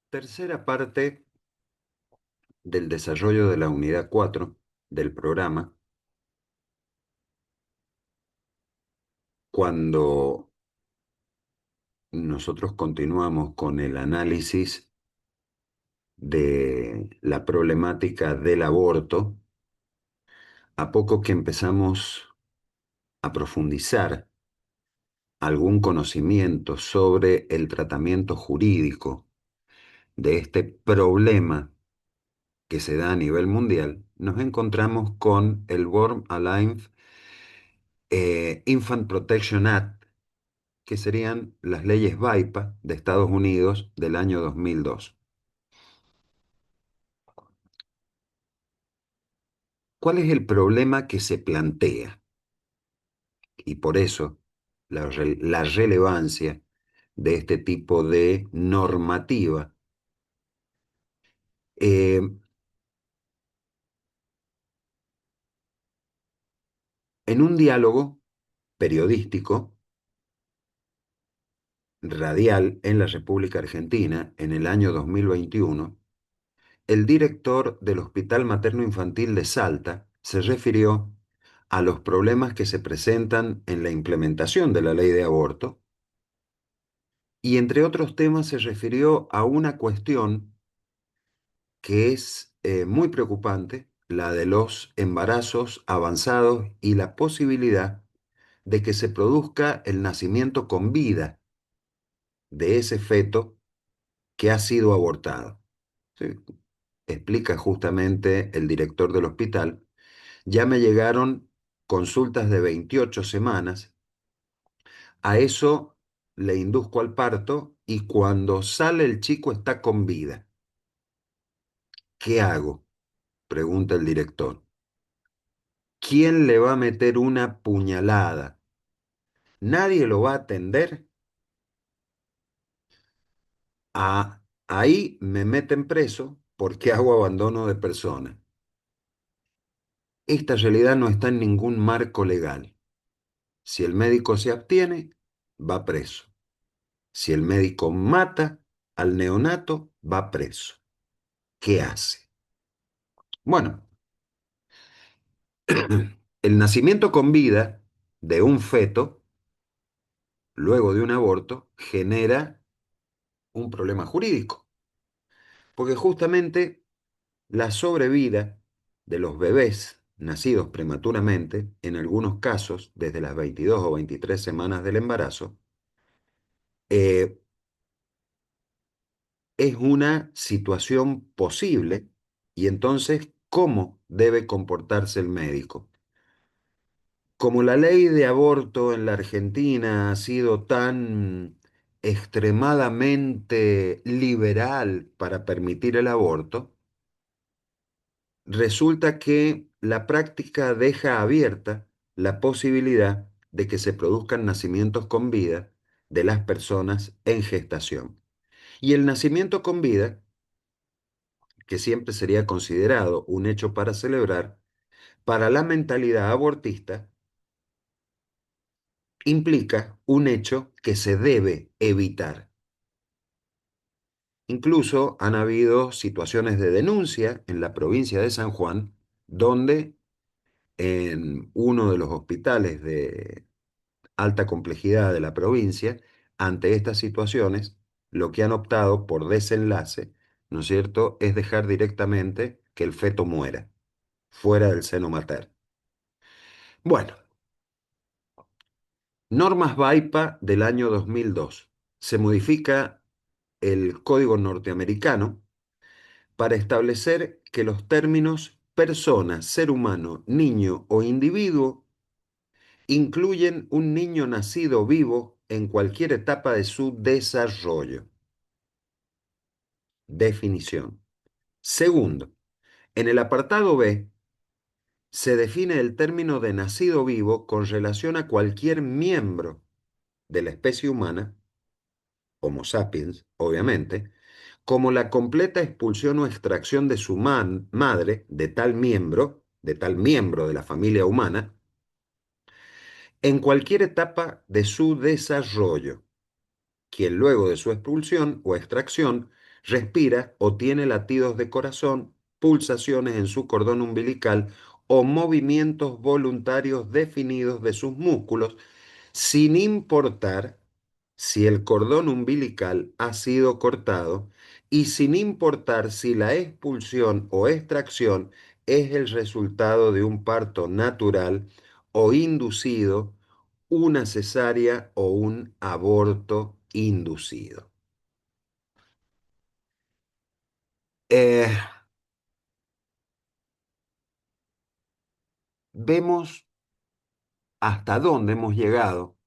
Tercera parte del desarrollo de la unidad 4 del programa, cuando nosotros continuamos con el análisis de la problemática del aborto, a poco que empezamos a profundizar algún conocimiento sobre el tratamiento jurídico de este problema que se da a nivel mundial, nos encontramos con el Born Alive Infant Protection Act, que serían las leyes VAIPA de Estados Unidos del año 2002. ¿Cuál es el problema que se plantea? Y por eso la relevancia de este tipo de normativa. Eh, en un diálogo periodístico, radial en la República Argentina en el año 2021, el director del Hospital Materno Infantil de Salta se refirió a los problemas que se presentan en la implementación de la ley de aborto y entre otros temas se refirió a una cuestión que es muy preocupante, la de los embarazos avanzados y la posibilidad de que se produzca el nacimiento con vida de ese feto que ha sido abortado. Sí, explica justamente el director del hospital. Ya me llegaron consultas de 28 semanas. A eso le induzco al parto y cuando sale el chico está con vida. ¿Qué hago? Pregunta el director. ¿Quién le va a meter una puñalada? ¿Nadie lo va a atender? Ahí me meten preso porque hago abandono de persona. Esta realidad no está en ningún marco legal. Si el médico se abstiene, va preso. Si el médico mata al neonato, va preso. ¿Qué hace? Bueno, el nacimiento con vida de un feto, luego de un aborto, genera un problema jurídico, porque justamente la sobrevida de los bebés nacidos prematuramente, en algunos casos desde las 22 o 23 semanas del embarazo, eh, es una situación posible y entonces, ¿cómo debe comportarse el médico? Como la ley de aborto en la Argentina ha sido tan extremadamente liberal para permitir el aborto, resulta que la práctica deja abierta la posibilidad de que se produzcan nacimientos con vida de las personas en gestación. Y el nacimiento con vida, que siempre sería considerado un hecho para celebrar, para la mentalidad abortista, implica un hecho que se debe evitar. Incluso han habido situaciones de denuncia en la provincia de San Juan, donde en uno de los hospitales de alta complejidad de la provincia, ante estas situaciones, lo que han optado por desenlace, ¿no es cierto?, es dejar directamente que el feto muera, fuera del seno materno. Bueno, normas VAIPA del año 2002. Se modifica el Código Norteamericano para establecer que los términos persona, ser humano, niño o individuo incluyen un niño nacido vivo en cualquier etapa de su desarrollo. Definición. Segundo, en el apartado B se define el término de nacido vivo con relación a cualquier miembro de la especie humana, Homo sapiens, obviamente, como la completa expulsión o extracción de su madre, de tal miembro de la familia humana, en cualquier etapa de su desarrollo, quien luego de su expulsión o extracción respira o tiene latidos de corazón, pulsaciones en su cordón umbilical o movimientos voluntarios definidos de sus músculos, sin importar si el cordón umbilical ha sido cortado y sin importar si la expulsión o extracción es el resultado de un parto natural o inducido, una cesárea o un aborto inducido. Eh, Vemos hasta dónde hemos llegado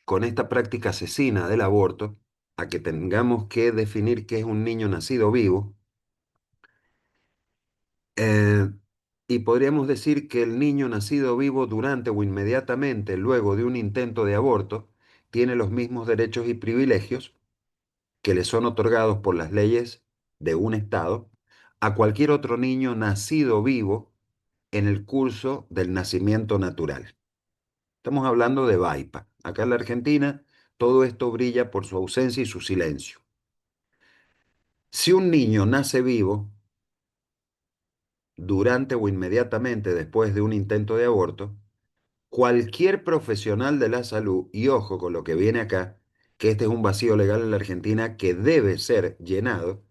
con esta práctica asesina del aborto, a que tengamos que definir qué es un niño nacido vivo. Eh, y podríamos decir que el niño nacido vivo durante o inmediatamente luego de un intento de aborto tiene los mismos derechos y privilegios que le son otorgados por las leyes de un estado a cualquier otro niño nacido vivo en el curso del nacimiento natural. Estamos hablando de VAIPA. Acá en la Argentina todo esto brilla por su ausencia y su silencio. Si un niño nace vivo durante o inmediatamente después de un intento de aborto, cualquier profesional de la salud, y ojo con lo que viene acá, que este es un vacío legal en la Argentina que debe ser llenado,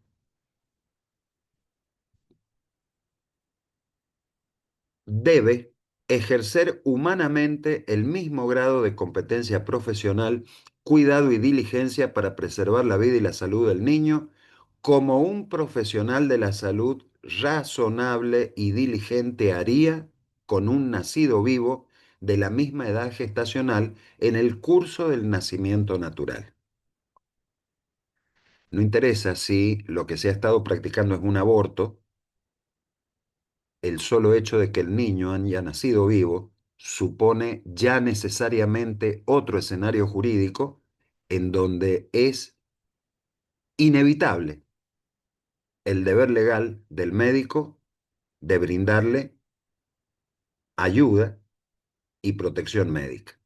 debe ejercer humanamente el mismo grado de competencia profesional, cuidado y diligencia para preservar la vida y la salud del niño, como un profesional de la salud razonable y diligente haría con un nacido vivo de la misma edad gestacional en el curso del nacimiento natural. No interesa si lo que se ha estado practicando es un aborto, el solo hecho de que el niño haya nacido vivo supone ya necesariamente otro escenario jurídico en donde es inevitable el deber legal del médico de brindarle ayuda y protección médica.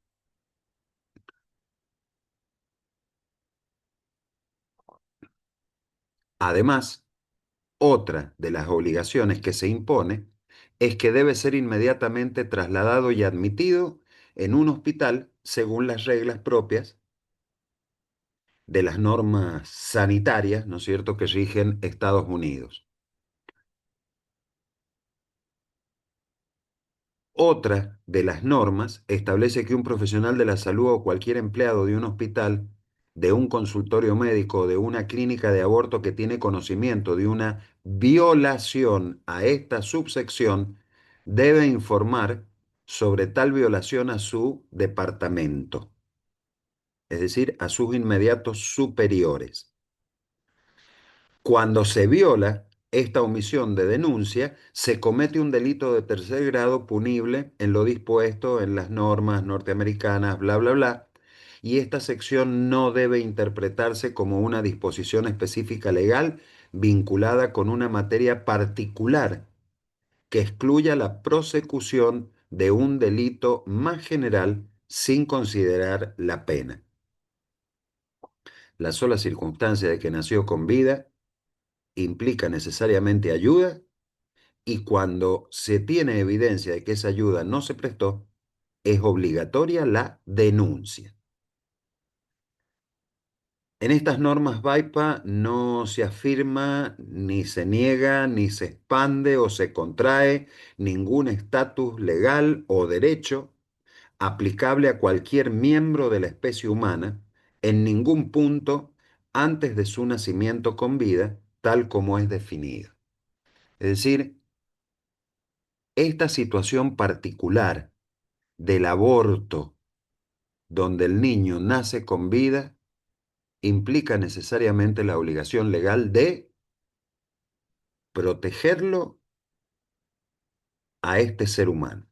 Además, otra de las obligaciones que se impone es que debe ser inmediatamente trasladado y admitido en un hospital según las reglas propias de las normas sanitarias, ¿no es cierto?, que rigen Estados Unidos. Otra de las normas establece que un profesional de la salud o cualquier empleado de un hospital, de un consultorio médico o de una clínica de aborto que tiene conocimiento de una violación a esta subsección debe informar sobre tal violación a su departamento, es decir, a sus inmediatos superiores. Cuando se viola esta omisión de denuncia, se comete un delito de tercer grado punible en lo dispuesto en las normas norteamericanas, bla, bla, bla, y esta sección no debe interpretarse como una disposición específica legal vinculada con una materia particular que excluya la prosecución de un delito más general sin considerar la pena. La sola circunstancia de que nació con vida implica necesariamente ayuda y cuando se tiene evidencia de que esa ayuda no se prestó, es obligatoria la denuncia. En estas normas VAIPA no se afirma, ni se niega, ni se expande o se contrae ningún estatus legal o derecho aplicable a cualquier miembro de la especie humana en ningún punto antes de su nacimiento con vida, tal como es definido. Es decir, esta situación particular del aborto, donde el niño nace con vida, implica necesariamente la obligación legal de protegerlo a este ser humano.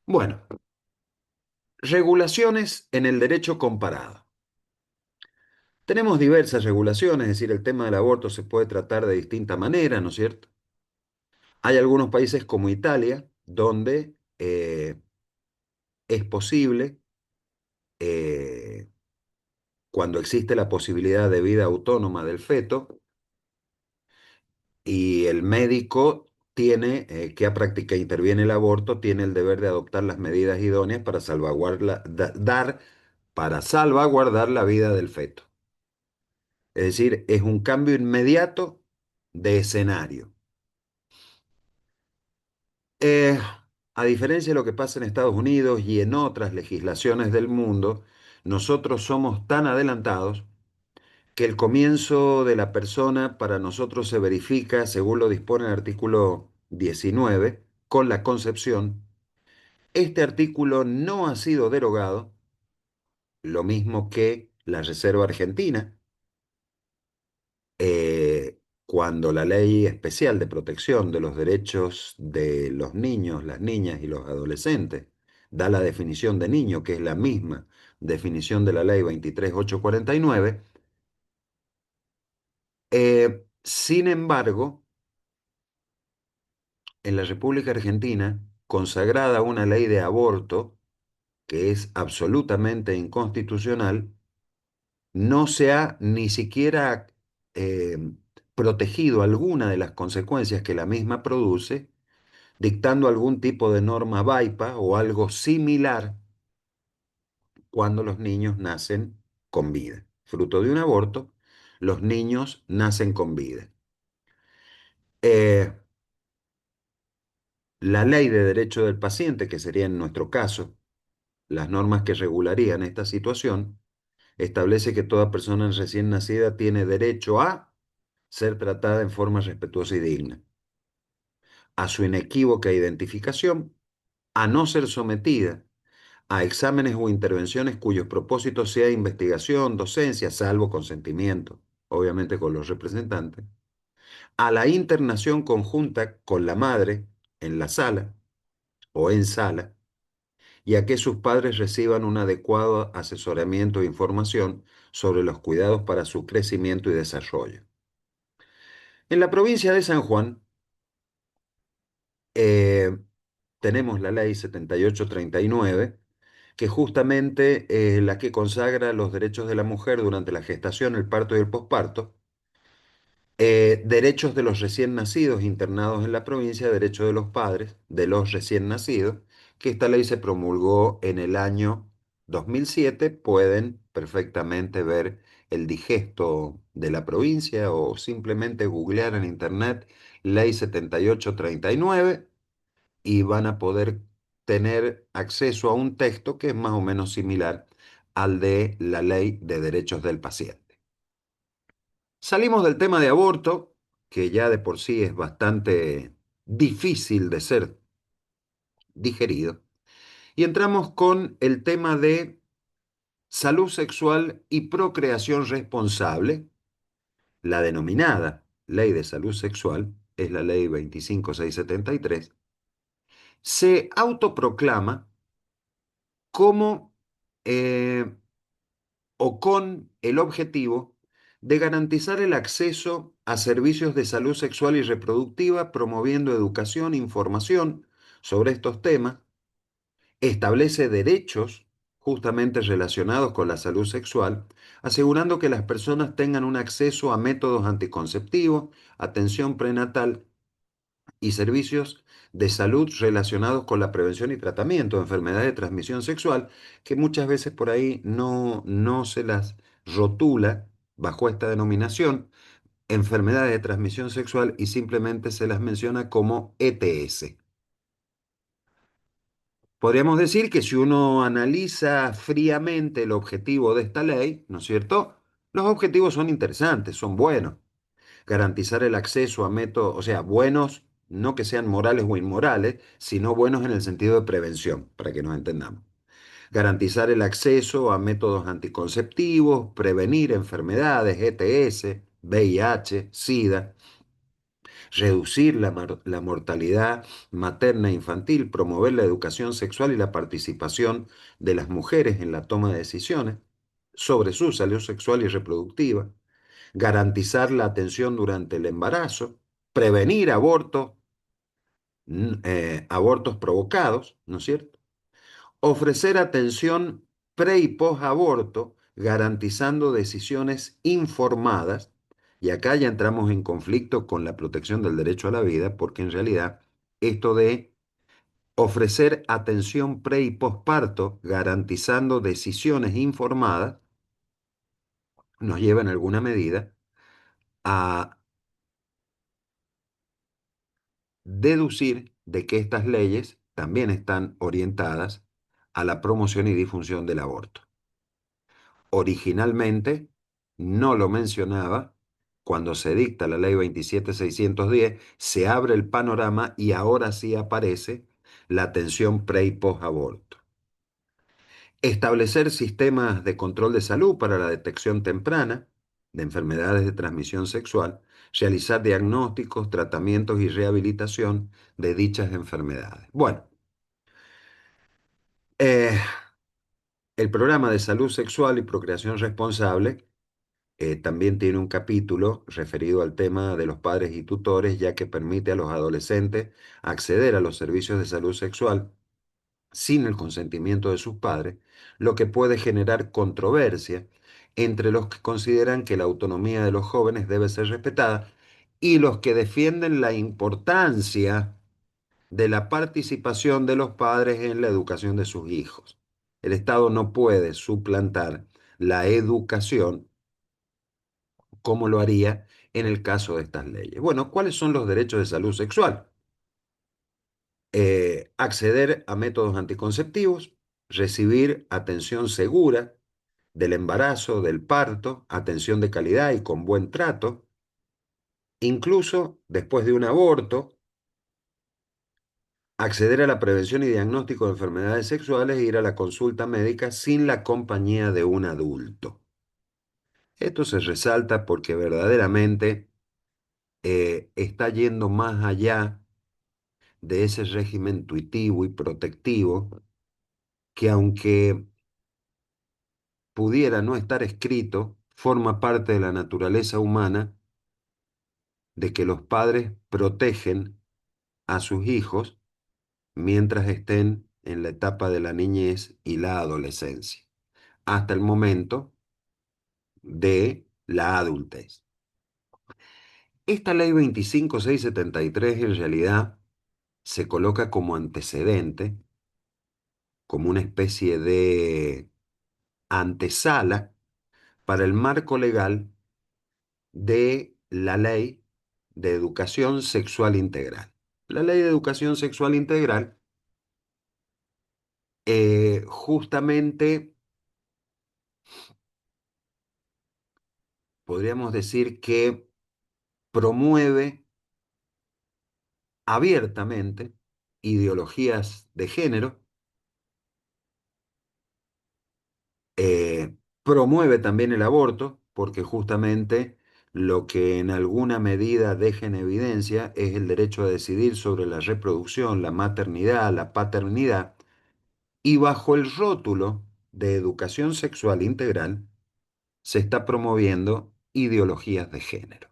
Bueno, regulaciones en el derecho comparado. Tenemos diversas regulaciones, es decir, el tema del aborto se puede tratar de distinta manera, ¿no es cierto? Hay algunos países como Italia donde es posible eh, cuando existe la posibilidad de vida autónoma del feto y el médico tiene, que ha practicado, interviene el aborto, tiene el deber de adoptar las medidas idóneas para para salvaguardar la vida del feto. Es decir, es un cambio inmediato de escenario. Eh, a diferencia de lo que pasa en Estados Unidos y en otras legislaciones del mundo, nosotros somos tan adelantados que el comienzo de la persona para nosotros se verifica, según lo dispone el artículo 19, con la concepción. Este artículo no ha sido derogado, lo mismo que la Reserva Argentina, cuando la Ley Especial de Protección de los Derechos de los Niños, las niñas y los adolescentes da la definición de niño, que es la misma definición de la Ley 23849. Sin embargo, en la República Argentina, consagrada una ley de aborto que es absolutamente inconstitucional, no se ha ni siquiera eh, protegido alguna de las consecuencias que la misma produce, dictando algún tipo de norma VAIPA o algo similar cuando los niños nacen con vida. Fruto de un aborto, los niños nacen con vida. Eh, la ley de derecho del paciente, que sería en nuestro caso las normas que regularían esta situación, establece que toda persona recién nacida tiene derecho a ser tratada en forma respetuosa y digna, a su inequívoca identificación, a no ser sometida a exámenes o intervenciones cuyos propósitos sea investigación, docencia, salvo consentimiento, obviamente con los representantes, a la internación conjunta con la madre en la sala o en sala, y a que sus padres reciban un adecuado asesoramiento e información sobre los cuidados para su crecimiento y desarrollo. En la provincia de San Juan, eh, tenemos la ley 7839, que justamente es la que consagra los derechos de la mujer durante la gestación, el parto y el posparto, derechos de los recién nacidos internados en la provincia, derechos de los padres de los recién nacidos, que esta ley se promulgó en el año 2007. Pueden perfectamente ver el digesto de la provincia o simplemente googlear en internet ley 7839 y van a poder tener acceso a un texto que es más o menos similar al de la ley de derechos del paciente. Salimos del tema de aborto, que ya de por sí es bastante difícil de ser digerido, y entramos con el tema de salud sexual y procreación responsable, la denominada Ley de Salud Sexual, es la Ley 25673, se autoproclama como o con el objetivo de garantizar el acceso a servicios de salud sexual y reproductiva, promoviendo educación e información sobre estos temas, establece derechos justamente relacionados con la salud sexual, asegurando que las personas tengan un acceso a métodos anticonceptivos, atención prenatal y servicios de salud relacionados con la prevención y tratamiento de enfermedades de transmisión sexual, que muchas veces por ahí no se las rotula bajo esta denominación, enfermedades de transmisión sexual, y simplemente se las menciona como ETS. Podríamos decir que si uno analiza fríamente el objetivo de esta ley, ¿no es cierto? Los objetivos son interesantes, son buenos. Garantizar el acceso a métodos, o sea, buenos, no que sean morales o inmorales, sino buenos en el sentido de prevención, para que nos entendamos. Garantizar el acceso a métodos anticonceptivos, prevenir enfermedades, ETS, VIH, SIDA, reducir la mortalidad materna e infantil, promover la educación sexual y la participación de las mujeres en la toma de decisiones sobre su salud sexual y reproductiva, garantizar la atención durante el embarazo, prevenir abortos, abortos provocados, ¿no es cierto? Ofrecer atención pre y post-aborto, garantizando decisiones informadas, y acá ya entramos en conflicto con la protección del derecho a la vida, porque en realidad esto de ofrecer atención pre y posparto, garantizando decisiones informadas, nos lleva en alguna medida a deducir de que estas leyes también están orientadas a la promoción y difusión del aborto. Originalmente no lo mencionaba. Cuando se dicta la ley 27.610, se abre el panorama y ahora sí aparece la atención pre y post-aborto. Establecer sistemas de control de salud para la detección temprana de enfermedades de transmisión sexual, realizar diagnósticos, tratamientos y rehabilitación de dichas enfermedades. Bueno, eh, el programa de salud sexual y procreación responsable también tiene un capítulo referido al tema de los padres y tutores, ya que permite a los adolescentes acceder a los servicios de salud sexual sin el consentimiento de sus padres, lo que puede generar controversia entre los que consideran que la autonomía de los jóvenes debe ser respetada y los que defienden la importancia de la participación de los padres en la educación de sus hijos. El Estado no puede suplantar la educación como lo haría en el caso de estas leyes. Bueno, ¿cuáles son los derechos de salud sexual? Acceder a métodos anticonceptivos, recibir atención segura del embarazo, del parto, atención de calidad y con buen trato, incluso después de un aborto, acceder a la prevención y diagnóstico de enfermedades sexuales e ir a la consulta médica sin la compañía de un adulto. Esto se resalta porque verdaderamente está yendo más allá de ese régimen intuitivo y protectivo que aunque pudiera no estar escrito, forma parte de la naturaleza humana de que los padres protegen a sus hijos mientras estén en la etapa de la niñez y la adolescencia, hasta el momento de la adultez. Esta ley 25.673 en realidad se coloca como antecedente, como una especie de antesala para el marco legal de la ley de educación sexual integral. La ley de educación sexual integral justamente podríamos decir que promueve abiertamente ideologías de género, promueve también el aborto, porque justamente lo que en alguna medida deja en evidencia es el derecho a decidir sobre la reproducción, la maternidad, la paternidad, y bajo el rótulo de educación sexual integral se está promoviendo ideologías de género.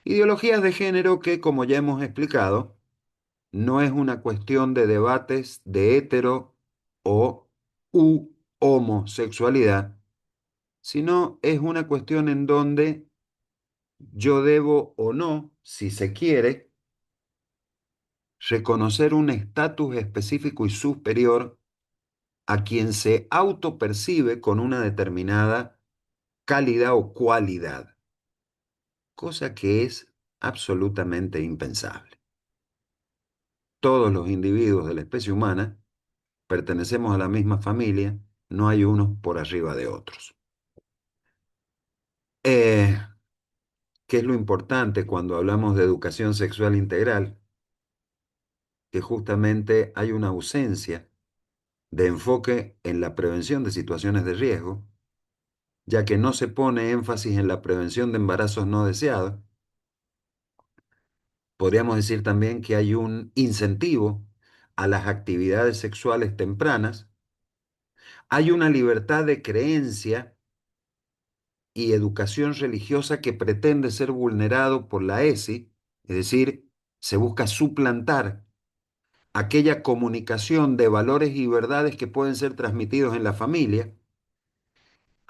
Ideologías de género que, como ya hemos explicado, no es una cuestión de debates de hetero o u homosexualidad, sino es una cuestión en donde yo debo o no, si se quiere, reconocer un estatus específico y superior a quien se autopercibe con una determinada calidad o cualidad, cosa que es absolutamente impensable. Todos los individuos de la especie humana pertenecemos a la misma familia, no hay unos por arriba de otros. Eh, ¿Qué es lo importante cuando hablamos de educación sexual integral? Que justamente hay una ausencia de enfoque en la prevención de situaciones de riesgo, ya que no se pone énfasis en la prevención de embarazos no deseados. Podríamos decir también que hay un incentivo a las actividades sexuales tempranas. Hay una libertad de creencia y educación religiosa que pretende ser vulnerado por la ESI, es decir, se busca suplantar aquella comunicación de valores y verdades que pueden ser transmitidos en la familia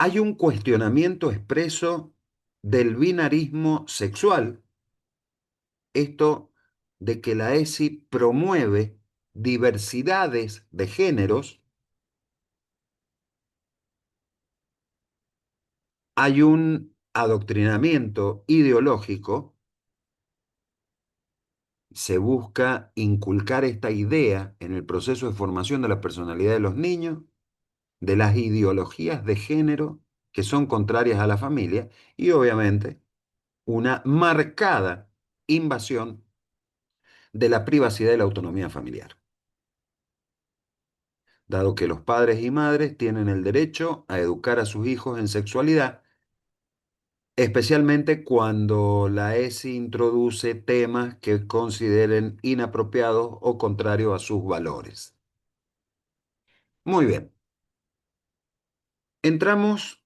Hay un cuestionamiento expreso del binarismo sexual, esto de que la ESI promueve diversidades de géneros. Hay un adoctrinamiento ideológico, se busca inculcar esta idea en el proceso de formación de la personalidad de los niños, de las ideologías de género que son contrarias a la familia y obviamente una marcada invasión de la privacidad y la autonomía familiar, dado que los padres y madres tienen el derecho a educar a sus hijos en sexualidad, especialmente cuando la ESI introduce temas que consideren inapropiados o contrarios a sus valores. Muy bien, entramos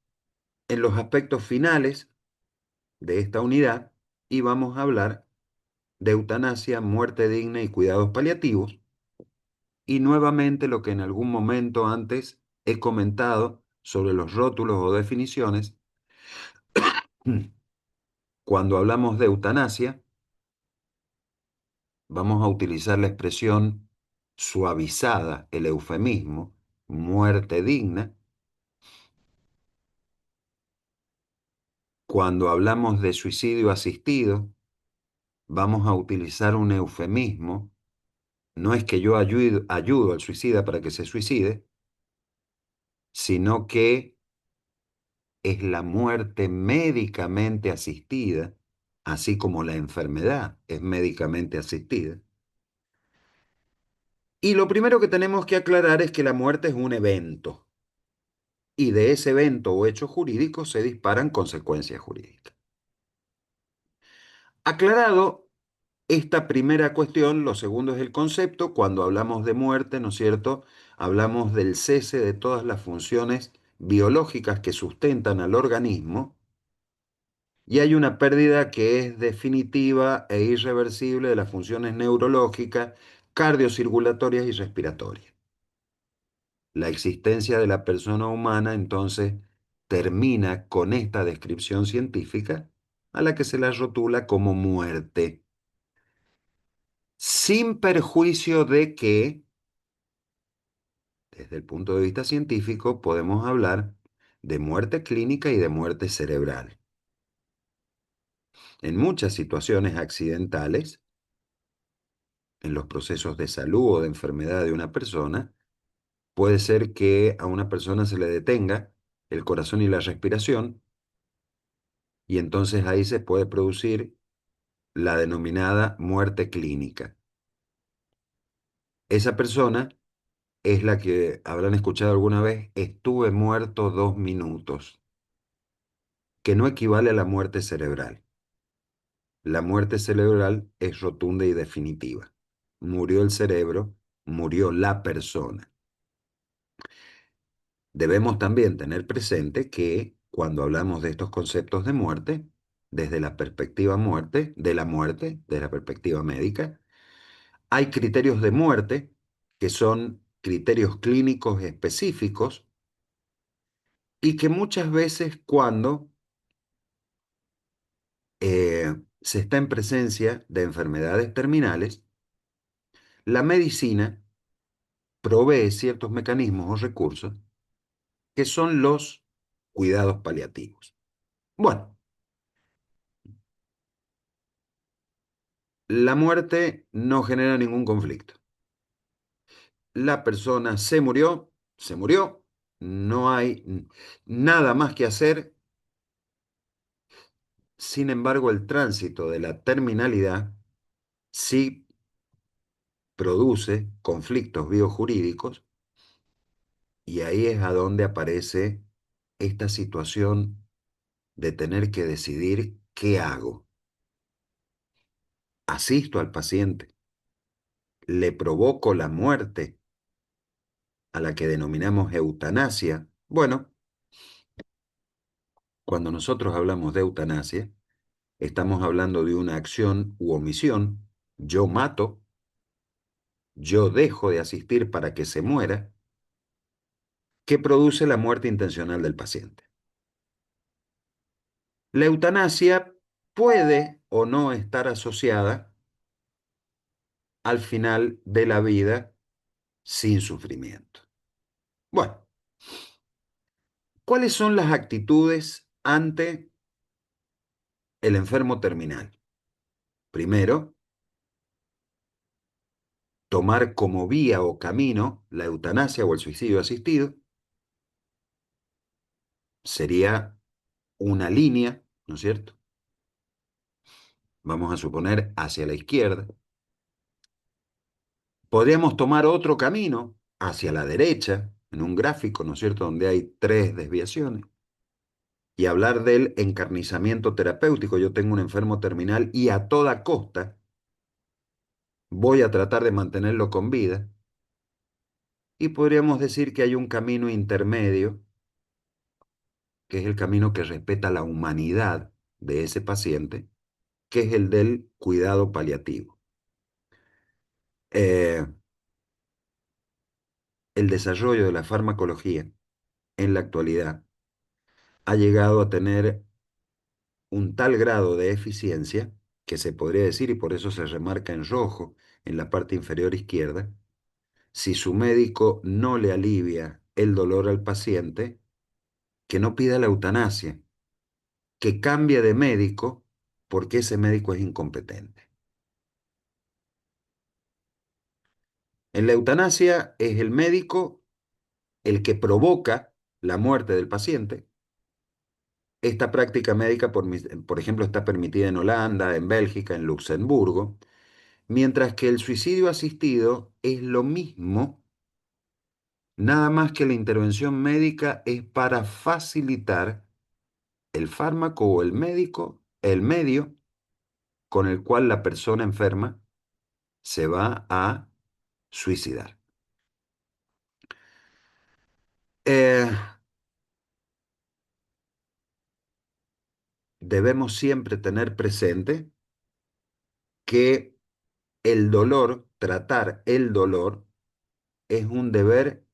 en los aspectos finales de esta unidad y vamos a hablar de eutanasia, muerte digna y cuidados paliativos. Y nuevamente lo que en algún momento antes he comentado sobre los rótulos o definiciones, cuando hablamos de eutanasia, vamos a utilizar la expresión suavizada, el eufemismo, muerte digna. Cuando hablamos de suicidio asistido, vamos a utilizar un eufemismo. No es que yo ayudo al suicida para que se suicide, sino que es la muerte médicamente asistida, así como la enfermedad es médicamente asistida. Y lo primero que tenemos que aclarar es que la muerte es un evento, y de ese evento o hecho jurídico se disparan consecuencias jurídicas. Aclarado esta primera cuestión, lo segundo es el concepto. Cuando hablamos de muerte, ¿no es cierto? Hablamos del cese de todas las funciones biológicas que sustentan al organismo y hay una pérdida que es definitiva e irreversible de las funciones neurológicas, cardiocirculatorias y respiratorias. La existencia de la persona humana entonces termina con esta descripción científica a la que se la rotula como muerte, sin perjuicio de que, desde el punto de vista científico, podemos hablar de muerte clínica y de muerte cerebral. En muchas situaciones accidentales, en los procesos de salud o de enfermedad de una persona, puede ser que a una persona se le detenga el corazón y la respiración y entonces ahí se puede producir la denominada muerte clínica. Esa persona es la que habrán escuchado alguna vez, estuve muerto 2 minutos, que no equivale a la muerte cerebral. La muerte cerebral es rotunda y definitiva. Murió el cerebro, murió la persona. Debemos también tener presente que cuando hablamos de estos conceptos de muerte, desde la perspectiva muerte, desde la perspectiva médica, hay criterios de muerte que son criterios clínicos específicos y que muchas veces cuando se está en presencia de enfermedades terminales, la medicina provee ciertos mecanismos o recursos que son los cuidados paliativos. Bueno, la muerte no genera ningún conflicto. La persona se murió, no hay nada más que hacer. Sin embargo, el tránsito de la terminalidad sí produce conflictos biojurídicos y ahí es a donde aparece esta situación de tener que decidir qué hago. Asisto al paciente, le provoco la muerte, a la que denominamos eutanasia. Bueno, cuando nosotros hablamos de eutanasia, estamos hablando de una acción u omisión. Yo mato, yo dejo de asistir para que se muera, que produce la muerte intencional del paciente. La eutanasia puede o no estar asociada al final de la vida sin sufrimiento. Bueno, ¿cuáles son las actitudes ante el enfermo terminal? Primero, tomar como vía o camino la eutanasia o el suicidio asistido sería una línea, ¿no es cierto? Vamos a suponer hacia la izquierda. Podríamos tomar otro camino hacia la derecha, en un gráfico, ¿no es cierto?, donde hay tres desviaciones, y hablar del encarnizamiento terapéutico. Yo tengo un enfermo terminal y a toda costa voy a tratar de mantenerlo con vida. Y podríamos decir que hay un camino intermedio, que es el camino que respeta la humanidad de ese paciente, que es el del cuidado paliativo. Eh, el desarrollo de la farmacología en la actualidad ha llegado a tener un tal grado de eficiencia que se podría decir, y por eso se remarca en rojo en la parte inferior izquierda, si su médico no le alivia el dolor al paciente, que no pida la eutanasia, que cambie de médico porque ese médico es incompetente. En la eutanasia es el médico el que provoca la muerte del paciente. Esta práctica médica, por ejemplo, está permitida en Holanda, en Bélgica, en Luxemburgo, mientras que el suicidio asistido es lo mismo, nada más que la intervención médica es para facilitar el fármaco o el medio con el cual la persona enferma se va a suicidar. Eh, debemos siempre tener presente que el dolor, tratar el dolor, es un deber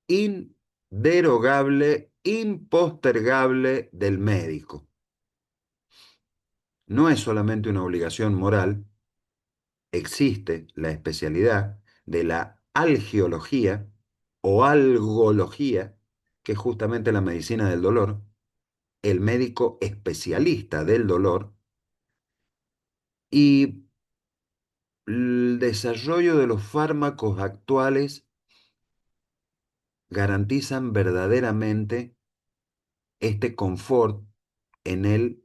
inderogable, impostergable del médico. No es solamente una obligación moral, existe la especialidad de la algiología o algología, que es justamente la medicina del dolor, el médico especialista del dolor, y el desarrollo de los fármacos actuales garantizan verdaderamente este confort en el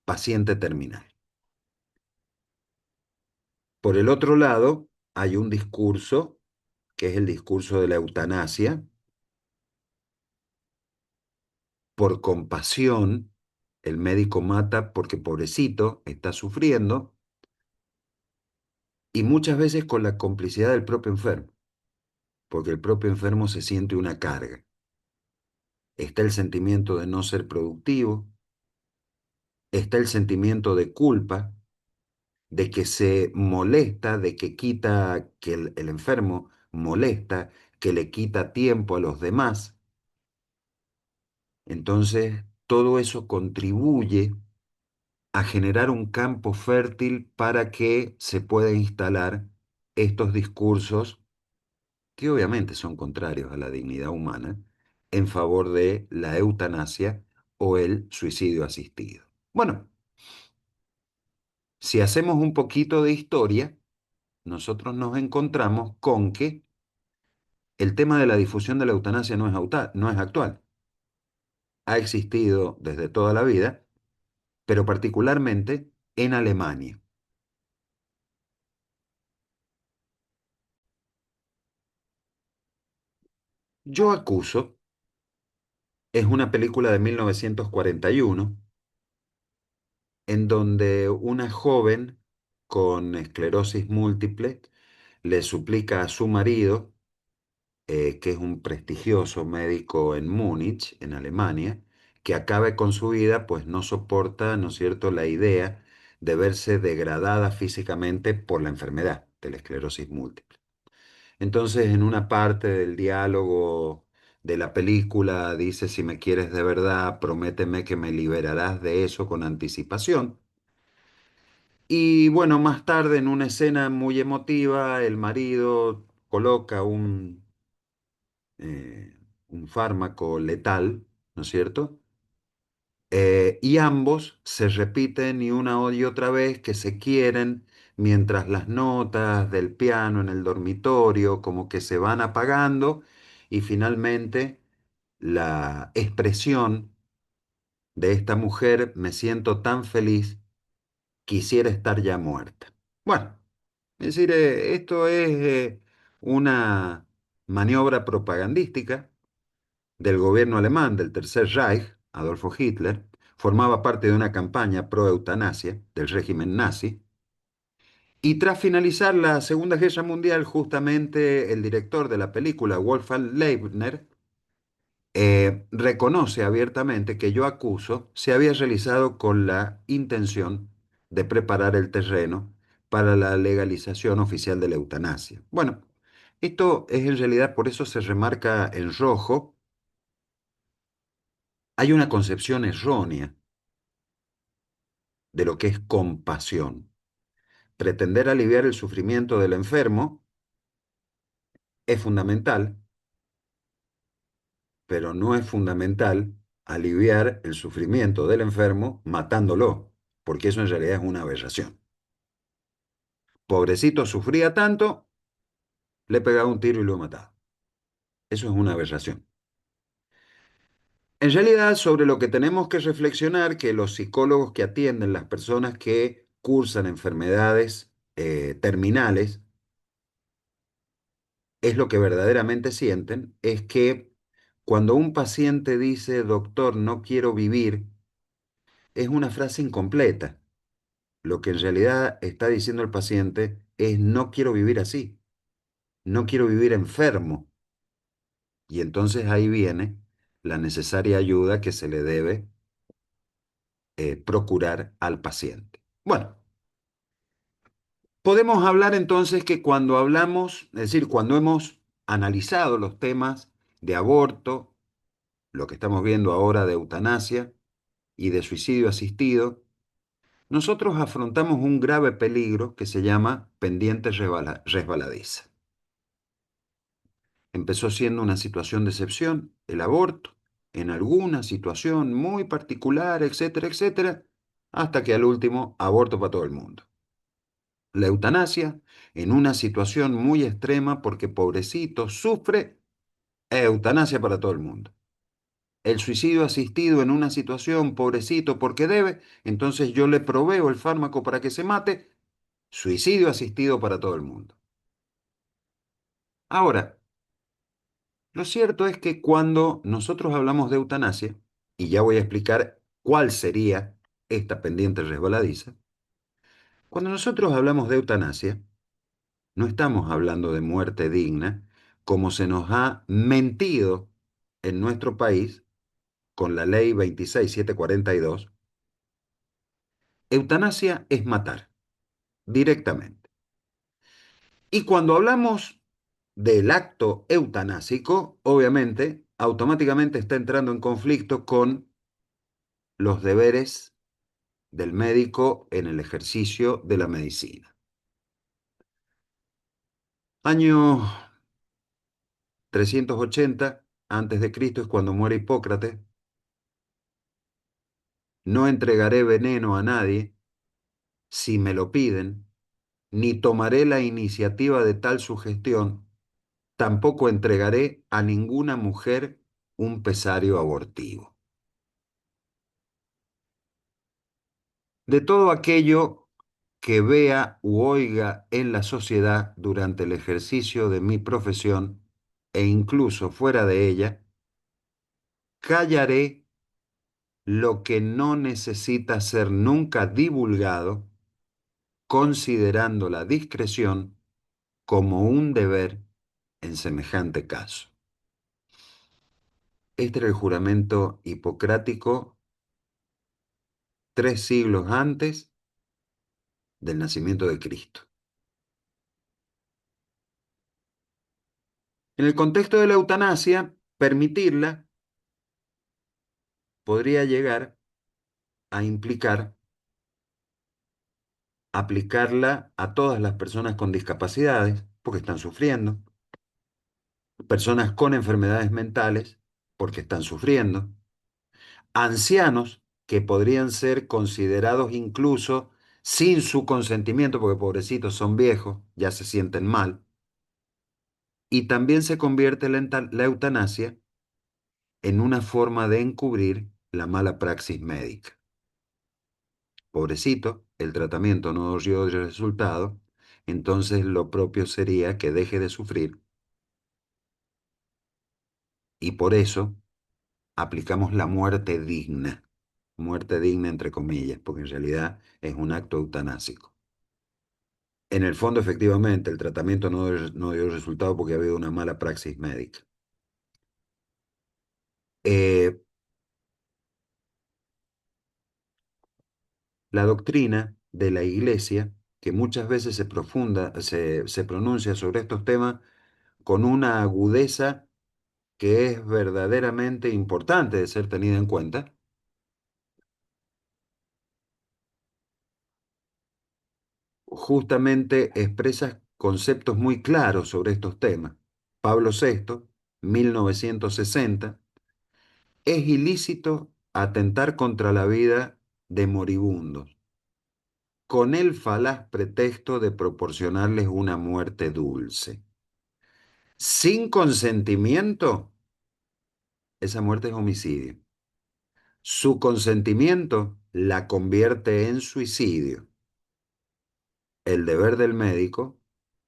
paciente terminal. Por el otro lado, hay un discurso, que es el discurso de la eutanasia, por compasión, el médico mata porque pobrecito está sufriendo, y muchas veces con la complicidad del propio enfermo, porque el propio enfermo se siente una carga. Está el sentimiento de no ser productivo, está el sentimiento de culpa, de que se molesta, de que quita, que el enfermo molesta, que le quita tiempo a los demás. Entonces, todo eso contribuye a generar un campo fértil para que se pueda instalar estos discursos que obviamente son contrarios a la dignidad humana en favor de la eutanasia o el suicidio asistido. Bueno, si hacemos un poquito de historia, nosotros nos encontramos con que el tema de la difusión de la eutanasia no es actual. Ha existido desde toda la vida, pero particularmente en Alemania. Yo acuso es una película de 1941 en donde una joven con esclerosis múltiple le suplica a su marido, que es un prestigioso médico en Múnich, en Alemania, que acabe con su vida, pues no soporta, ¿no es cierto?, la idea de verse degradada físicamente por la enfermedad de la esclerosis múltiple. Entonces, en una parte del diálogo de la película dice, si me quieres de verdad, prométeme que me liberarás de eso con anticipación. Y bueno, más tarde en una escena muy emotiva, el marido coloca eh, un fármaco letal, ¿no es cierto? Y ambos se repiten y una y otra vez que se quieren, mientras las notas del piano en el dormitorio como que se van apagando y finalmente la expresión de esta mujer, me siento tan feliz, quisiera estar ya muerta. Bueno, es decir, esto es una maniobra propagandística del gobierno alemán del Tercer Reich, Adolfo Hitler, formaba parte de una campaña pro-eutanasia del régimen nazi, y tras finalizar la Segunda Guerra Mundial, justamente el director de la película, Wolfgang Leibniz, reconoce abiertamente que Yo acuso se había realizado con la intención de preparar el terreno para la legalización oficial de la eutanasia. Bueno, esto es en realidad, por eso se remarca en rojo, hay una concepción errónea de lo que es compasión. Pretender aliviar el sufrimiento del enfermo es fundamental, pero no es fundamental aliviar el sufrimiento del enfermo matándolo, porque eso en realidad es una aberración. Pobrecito sufría tanto, le he pegado un tiro y lo he matado. Eso es una aberración. En realidad, sobre lo que tenemos que reflexionar, que los psicólogos que atienden las personas que cursan enfermedades terminales, es lo que verdaderamente sienten, es que cuando un paciente dice, doctor, no quiero vivir, es una frase incompleta. Lo que en realidad está diciendo el paciente es, no quiero vivir así, no quiero vivir enfermo. Y entonces ahí viene la necesaria ayuda que se le debe procurar al paciente. Bueno, podemos hablar entonces que cuando hablamos, es decir, cuando hemos analizado los temas de aborto, lo que estamos viendo ahora de eutanasia y de suicidio asistido, nosotros afrontamos un grave peligro que se llama pendiente resbaladiza. Empezó siendo una situación de excepción, el aborto, en alguna situación muy particular, etcétera, etcétera, hasta que al último, aborto para todo el mundo. La eutanasia, en una situación muy extrema porque pobrecito sufre, eutanasia para todo el mundo. El suicidio asistido en una situación, pobrecito, porque debe, entonces yo le proveo el fármaco para que se mate, suicidio asistido para todo el mundo. Ahora, lo cierto es que cuando nosotros hablamos de eutanasia, y ya voy a explicar cuál sería esta pendiente resbaladiza, cuando nosotros hablamos de eutanasia, no estamos hablando de muerte digna, como se nos ha mentido en nuestro país con la ley 26742. Eutanasia es matar directamente. Y cuando hablamos del acto eutanásico, obviamente, automáticamente está entrando en conflicto con los deberes del médico en el ejercicio de la medicina. Año 380 antes de Cristo es cuando muere Hipócrates. No entregaré veneno a nadie si me lo piden, ni tomaré la iniciativa de tal sugestión, tampoco entregaré a ninguna mujer un pesario abortivo. De todo aquello que vea u oiga en la sociedad durante el ejercicio de mi profesión e incluso fuera de ella, callaré lo que no necesita ser nunca divulgado, considerando la discreción como un deber en semejante caso. Este era el juramento hipocrático 3 siglos antes del nacimiento de Cristo. En el contexto de la eutanasia, Permitirla podría llegar a implicar aplicarla a todas las personas con discapacidades, porque están sufriendo, personas con enfermedades mentales, porque están sufriendo, ancianos que podrían ser considerados incluso sin su consentimiento, porque pobrecitos son viejos, ya se sienten mal, y también se convierte la eutanasia en una forma de encubrir la mala praxis médica. Pobrecito, el tratamiento no dio resultado, entonces lo propio sería que deje de sufrir y por eso aplicamos la muerte digna entre comillas, porque en realidad es un acto eutanásico. En el fondo, efectivamente, el tratamiento no dio resultado porque ha habido una mala praxis médica. Eh, la doctrina de la Iglesia, que muchas veces se pronuncia sobre estos temas con una agudeza que es verdaderamente importante de ser tenida en cuenta, justamente expresa conceptos muy claros sobre estos temas. Pablo VI, 1960, es ilícito atentar contra la vida de moribundos, con el falaz pretexto de proporcionarles una muerte dulce. Sin consentimiento, esa muerte es homicidio. Su consentimiento la convierte en suicidio. El deber del médico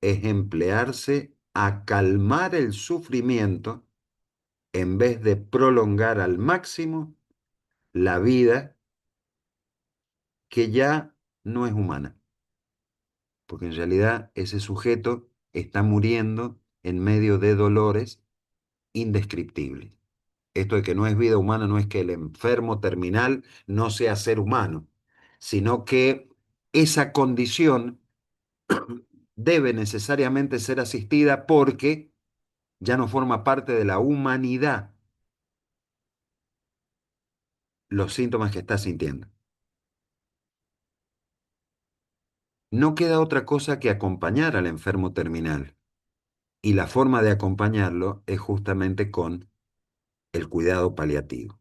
es emplearse a calmar el sufrimiento en vez de prolongar al máximo la vida que ya no es humana, porque en realidad ese sujeto está muriendo en medio de dolores indescriptibles. Esto de que no es vida humana no es que el enfermo terminal no sea ser humano, sino que esa condición debe necesariamente ser asistida porque ya no forma parte de la humanidad los síntomas que está sintiendo. No queda otra cosa que acompañar al enfermo terminal. Y la forma de acompañarlo es justamente con el cuidado paliativo.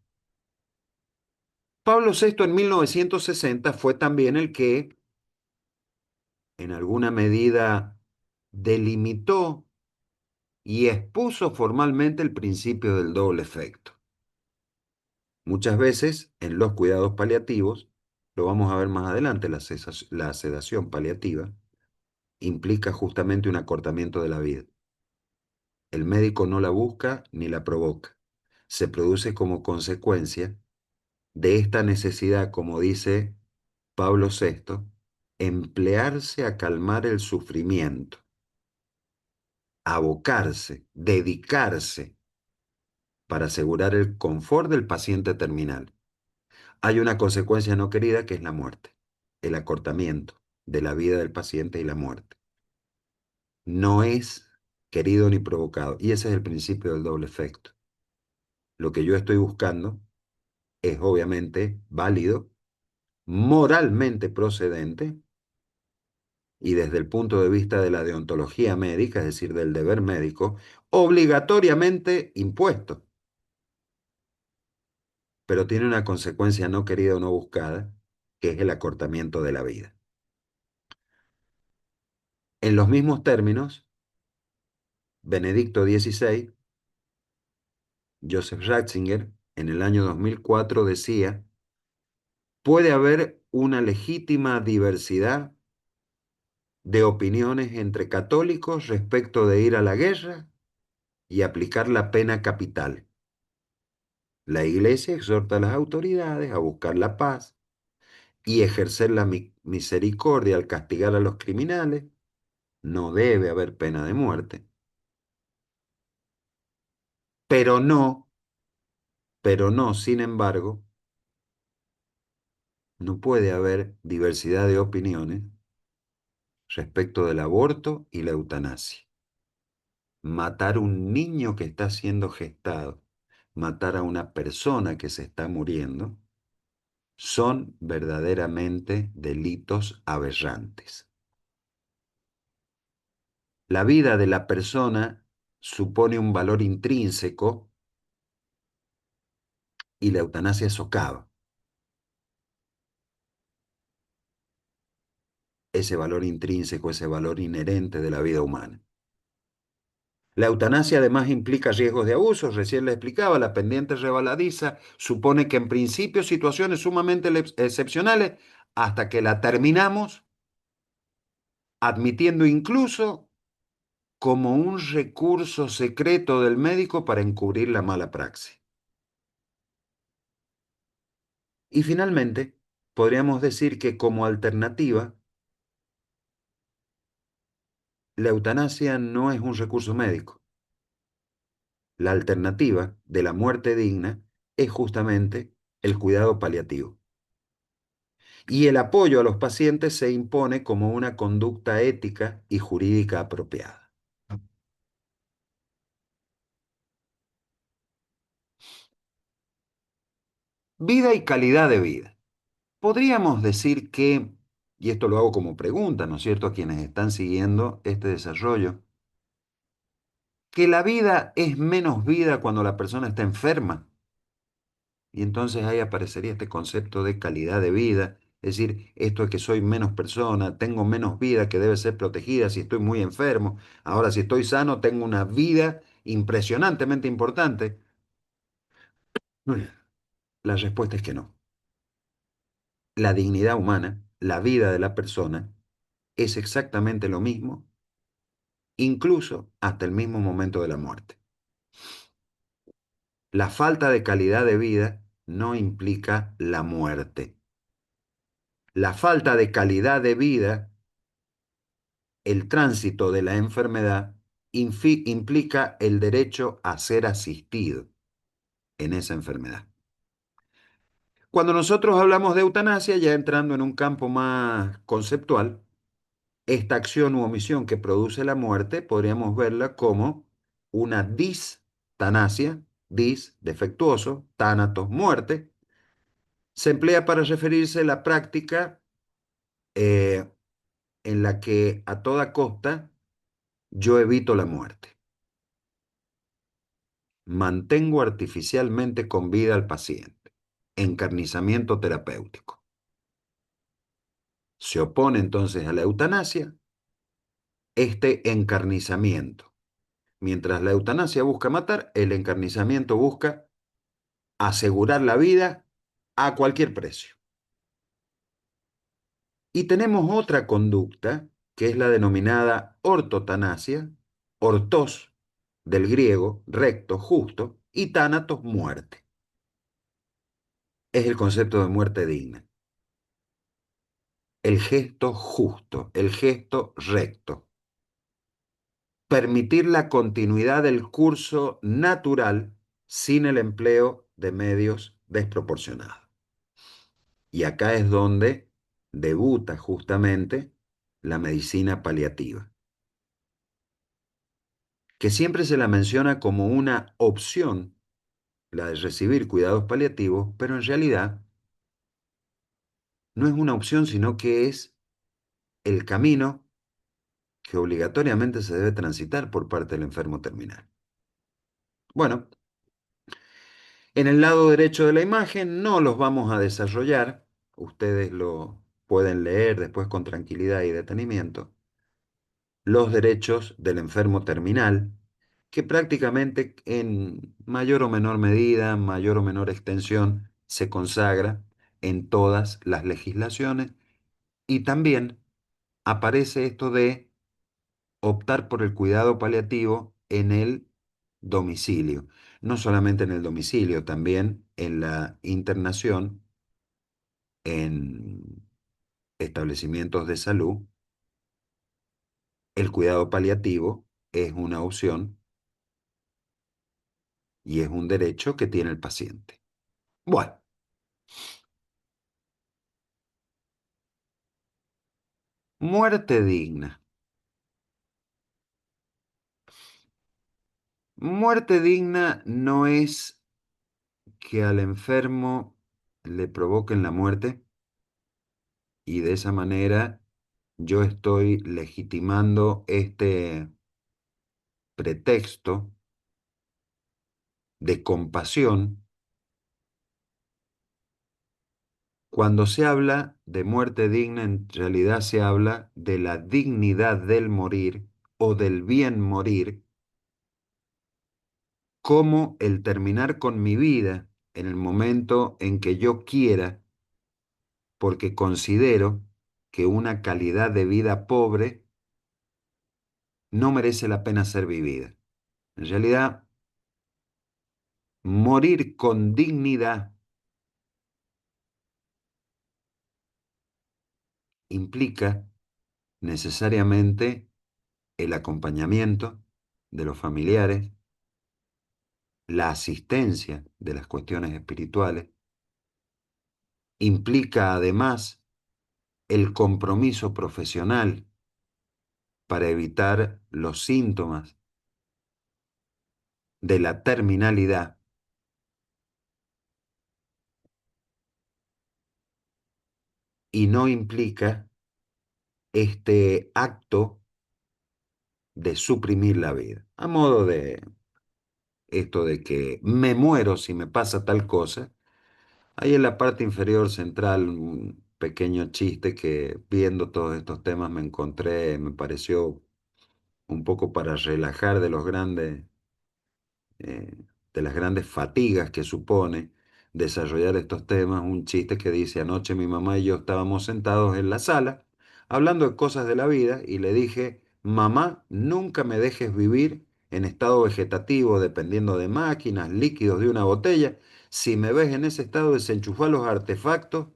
Pablo VI en 1960 fue también el que, en alguna medida, delimitó y expuso formalmente el principio del doble efecto. Muchas veces en los cuidados paliativos, lo vamos a ver más adelante, la sedación paliativa implica justamente un acortamiento de la vida. El médico no la busca ni la provoca. Se produce como consecuencia de esta necesidad, como dice Pablo VI, emplearse a calmar el sufrimiento, abocarse, dedicarse para asegurar el confort del paciente terminal. Hay una consecuencia no querida que es la muerte, el acortamiento de la vida del paciente y la muerte. No es querido ni provocado, y ese es el principio del doble efecto. Lo que yo estoy buscando es obviamente válido, moralmente procedente y desde el punto de vista de la deontología médica, es decir, del deber médico, obligatoriamente impuesto, pero tiene una consecuencia no querida o no buscada, que es el acortamiento de la vida. En los mismos términos, Benedicto XVI, Joseph Ratzinger, en el año 2004 decía, puede haber una legítima diversidad de opiniones entre católicos respecto de ir a la guerra y aplicar la pena capital. La Iglesia exhorta a las autoridades a buscar la paz y ejercer la misericordia al castigar a los criminales. No debe haber pena de muerte. Pero no, sin embargo, no puede haber diversidad de opiniones respecto del aborto y la eutanasia. Matar un niño que está siendo gestado matar a una persona que se está muriendo, son verdaderamente delitos aberrantes. La vida de la persona supone un valor intrínseco y la eutanasia socava ese valor intrínseco, ese valor inherente de la vida humana. La eutanasia además implica riesgos de abuso, recién le explicaba, la pendiente rebaladiza supone que en principio situaciones sumamente excepcionales hasta que la terminamos admitiendo incluso como un recurso secreto del médico para encubrir la mala praxis. Y finalmente, podríamos decir que como alternativa, la eutanasia no es un recurso médico. La alternativa de la muerte digna es justamente el cuidado paliativo. Y el apoyo a los pacientes se impone como una conducta ética y jurídica apropiada. Vida y calidad de vida. Podríamos decir que, y esto lo hago como pregunta, ¿no es cierto?, a quienes están siguiendo este desarrollo, que la vida es menos vida cuando la persona está enferma. Y entonces ahí aparecería este concepto de calidad de vida, es decir, esto es que soy menos persona, tengo menos vida que debe ser protegida si estoy muy enfermo. Ahora, si estoy sano, tengo una vida impresionantemente importante. La respuesta es que no. La dignidad humana, la vida de la persona, es exactamente lo mismo, incluso hasta el mismo momento de la muerte. La falta de calidad de vida no implica la muerte. La falta de calidad de vida, el tránsito de la enfermedad, implica el derecho a ser asistido en esa enfermedad. Cuando nosotros hablamos de eutanasia, ya entrando en un campo más conceptual, esta acción u omisión que produce la muerte podríamos verla como una distanasia, defectuoso, thanatos, muerte. Se emplea para referirse a la práctica eh, en la que a toda costa yo evito la muerte. Mantengo artificialmente con vida al paciente. Encarnizamiento terapéutico. Se opone entonces a la eutanasia este encarnizamiento. Mientras la eutanasia busca matar, el encarnizamiento busca asegurar la vida a cualquier precio. Y tenemos otra conducta, que es la denominada ortotanasia, ortos, del griego, recto, justo, y tánatos, muerte. Es el concepto de muerte digna. El gesto justo, el gesto recto. Permitir la continuidad del curso natural sin el empleo de medios desproporcionados. Y acá es donde debuta justamente la medicina paliativa, que siempre se la menciona como una opción, la de recibir cuidados paliativos, pero en realidad no es una opción, sino que es el camino que obligatoriamente se debe transitar por parte del enfermo terminal. Bueno, en el lado derecho de la imagen no los vamos a desarrollar, ustedes lo pueden leer después con tranquilidad y detenimiento, los derechos del enfermo terminal, que prácticamente en mayor o menor medida, mayor o menor extensión, se consagra en todas las legislaciones y también aparece esto de optar por el cuidado paliativo en el domicilio. No solamente en el domicilio, también en la internación en establecimientos de salud, el cuidado paliativo es una opción y es un derecho que tiene el paciente. Bueno, muerte digna. Muerte digna no es que al enfermo le provoquen la muerte y de esa manera yo estoy legitimando este pretexto de compasión. Cuando se habla de muerte digna, en realidad se habla de la dignidad del morir o del bien morir, como el terminar con mi vida en el momento en que yo quiera, porque considero que una calidad de vida pobre no merece la pena ser vivida. En realidad, morir con dignidad implica necesariamente el acompañamiento de los familiares, la asistencia de las cuestiones espirituales, implica además el compromiso profesional para evitar los síntomas de la terminalidad y no implica este acto de suprimir la vida, a modo de esto de que me muero si me pasa tal cosa. Hay en la parte inferior central un pequeño chiste que viendo todos estos temas me encontré, me pareció un poco para relajar eh, de las grandes fatigas que supone desarrollar estos temas, un chiste que dice: anoche mi mamá y yo estábamos sentados en la sala hablando de cosas de la vida y le dije: mamá, nunca me dejes vivir en estado vegetativo dependiendo de máquinas, líquidos de una botella. Si me ves en ese estado, desenchufá los artefactos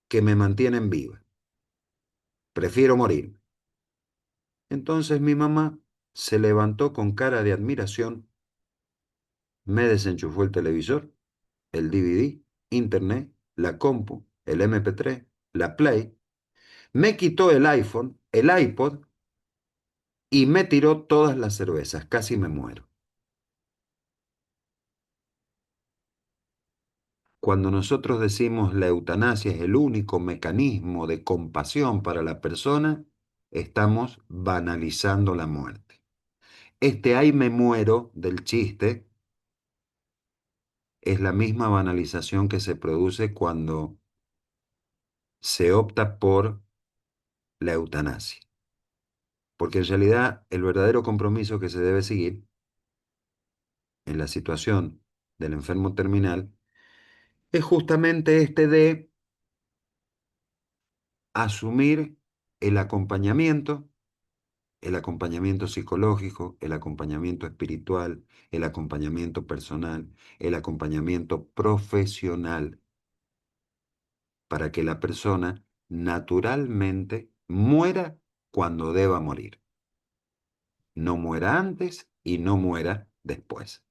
que me mantienen viva. Prefiero morir. Entonces mi mamá se levantó con cara de admiración, me desenchufó el televisor, el DVD, internet, la compu, el MP3, la Play, me quitó el iPhone, el iPod y me tiró todas las cervezas. Casi me muero. Cuando nosotros decimos la eutanasia es el único mecanismo de compasión para la persona, estamos banalizando la muerte. Este "ay me muero" del chiste es la misma banalización que se produce cuando se opta por la eutanasia. Porque en realidad el verdadero compromiso que se debe seguir en la situación del enfermo terminal es justamente este de asumir el acompañamiento psicológico, el acompañamiento espiritual, el acompañamiento personal, el acompañamiento profesional, para que la persona naturalmente muera cuando deba morir. No muera antes y no muera después.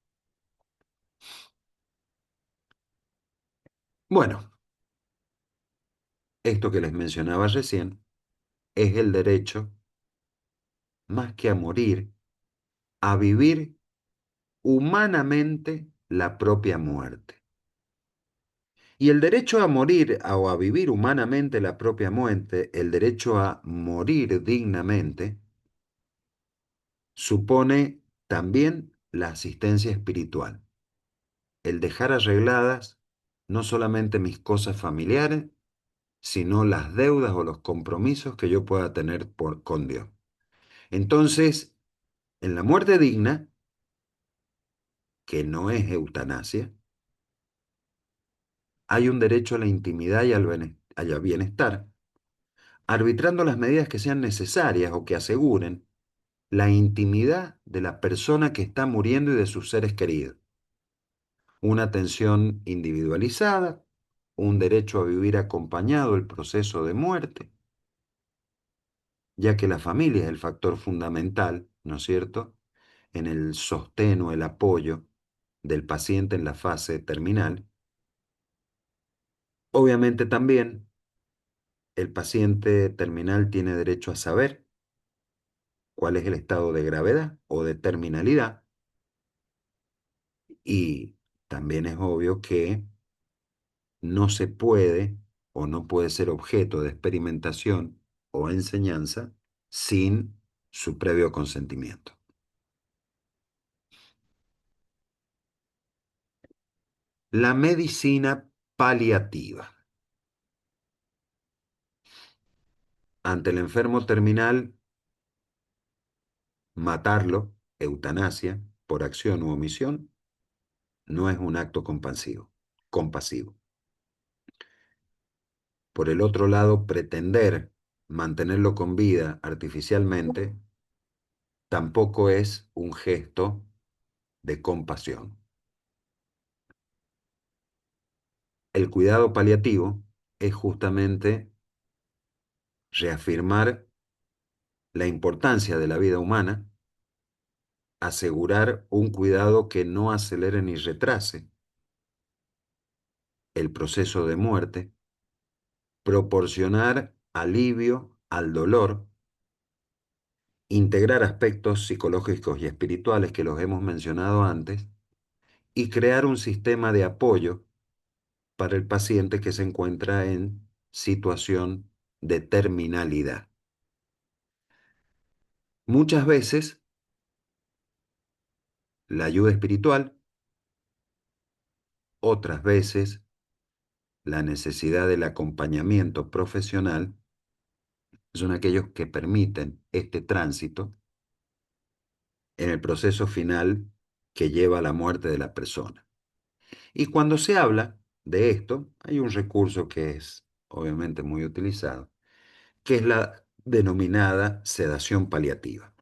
Bueno, esto que les mencionaba recién es el derecho, más que a morir, a vivir humanamente la propia muerte. Y el derecho a morir o a vivir humanamente la propia muerte, el derecho a morir dignamente, supone también la asistencia espiritual, el dejar arregladas no solamente mis cosas familiares, sino las deudas o los compromisos que yo pueda tener con Dios. Entonces, en la muerte digna, que no es eutanasia, hay un derecho a la intimidad y al bienestar, arbitrando las medidas que sean necesarias o que aseguren la intimidad de la persona que está muriendo y de sus seres queridos. Una atención individualizada, un derecho a vivir acompañado el proceso de muerte, ya que la familia es el factor fundamental, ¿no es cierto?, en el sostén o el apoyo del paciente en la fase terminal. Obviamente también el paciente terminal tiene derecho a saber cuál es el estado de gravedad o de terminalidad y también es obvio que no se puede o no puede ser objeto de experimentación o enseñanza sin su previo consentimiento. La medicina paliativa. Ante el enfermo terminal, matarlo, eutanasia, por acción u omisión, no es un acto compasivo. Por el otro lado, pretender mantenerlo con vida artificialmente tampoco es un gesto de compasión. El cuidado paliativo es justamente reafirmar la importancia de la vida humana, asegurar un cuidado que no acelere ni retrase el proceso de muerte, proporcionar alivio al dolor, integrar aspectos psicológicos y espirituales que los hemos mencionado antes, y crear un sistema de apoyo para el paciente que se encuentra en situación de terminalidad. Muchas veces la ayuda espiritual, otras veces la necesidad del acompañamiento profesional son aquellos que permiten este tránsito en el proceso final que lleva a la muerte de la persona. Y cuando se habla de esto, hay un recurso que es obviamente muy utilizado, que es la denominada sedación paliativa.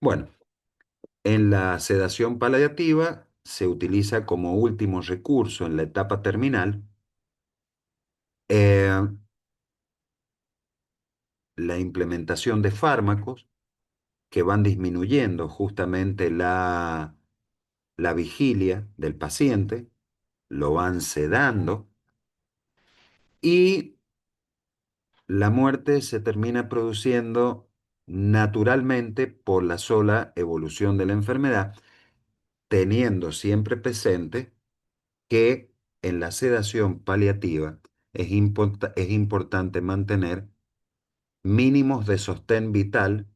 Bueno, en la sedación paliativa se utiliza como último recurso en la etapa terminal eh, la implementación de fármacos que van disminuyendo justamente la vigilia del paciente, lo van sedando y la muerte se termina produciendo naturalmente por la sola evolución de la enfermedad, teniendo siempre presente que en la sedación paliativa es importante mantener mínimos de sostén vital,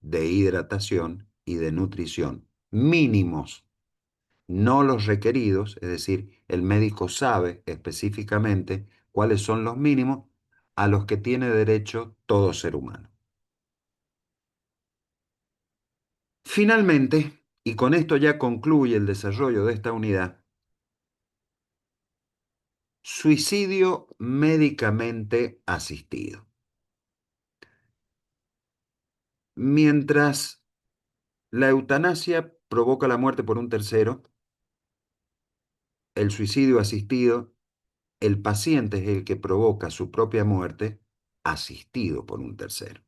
de hidratación y de nutrición. Mínimos, no los requeridos, es decir, el médico sabe específicamente cuáles son los mínimos a los que tiene derecho todo ser humano. Finalmente, y con esto ya concluye el desarrollo de esta unidad, suicidio médicamente asistido. Mientras la eutanasia provoca la muerte por un tercero, el suicidio asistido, el paciente es el que provoca su propia muerte asistido por un tercero.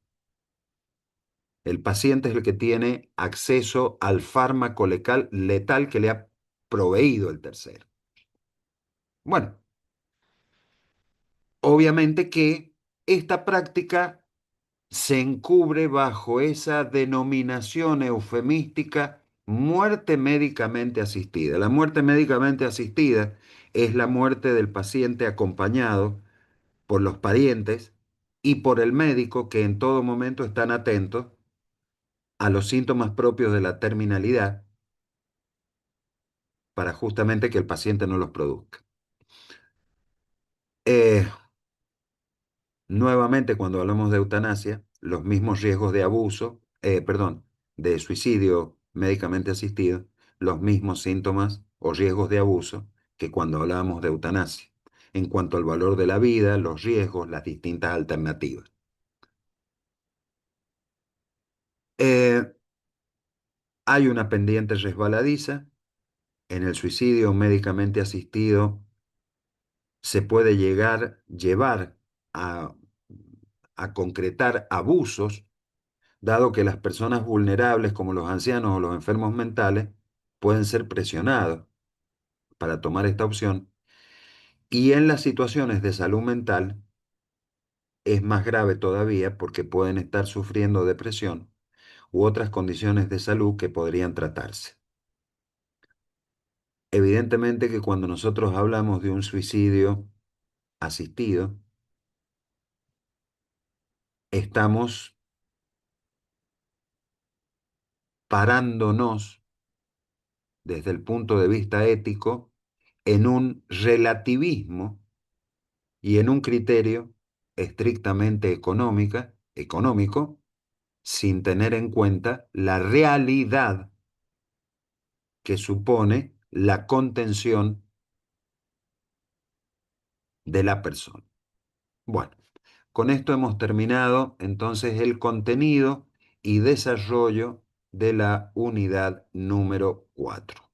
El paciente es el que tiene acceso al fármaco letal que le ha proveído el tercero. Bueno, obviamente que esta práctica se encubre bajo esa denominación eufemística muerte médicamente asistida. La muerte médicamente asistida es la muerte del paciente acompañado por los parientes y por el médico que en todo momento están atentos a los síntomas propios de la terminalidad para justamente que el paciente no los produzca. Eh, Nuevamente, cuando hablamos de eutanasia, los mismos riesgos de abuso, perdón, de suicidio médicamente asistido, los mismos síntomas o riesgos de abuso que cuando hablábamos de eutanasia, en cuanto al valor de la vida, los riesgos, las distintas alternativas. Eh, Hay una pendiente resbaladiza. En el suicidio médicamente asistido se puede llevar a, a concretar abusos, dado que las personas vulnerables, como los ancianos o los enfermos mentales, pueden ser presionados para tomar esta opción. Y en las situaciones de salud mental, es más grave todavía porque pueden estar sufriendo depresión u otras condiciones de salud que podrían tratarse. Evidentemente que cuando nosotros hablamos de un suicidio asistido, estamos parándonos desde el punto de vista ético en un relativismo y en un criterio estrictamente económico, sin tener en cuenta la realidad que supone la contención de la persona. Bueno, con esto hemos terminado entonces el contenido y desarrollo de la unidad número 4.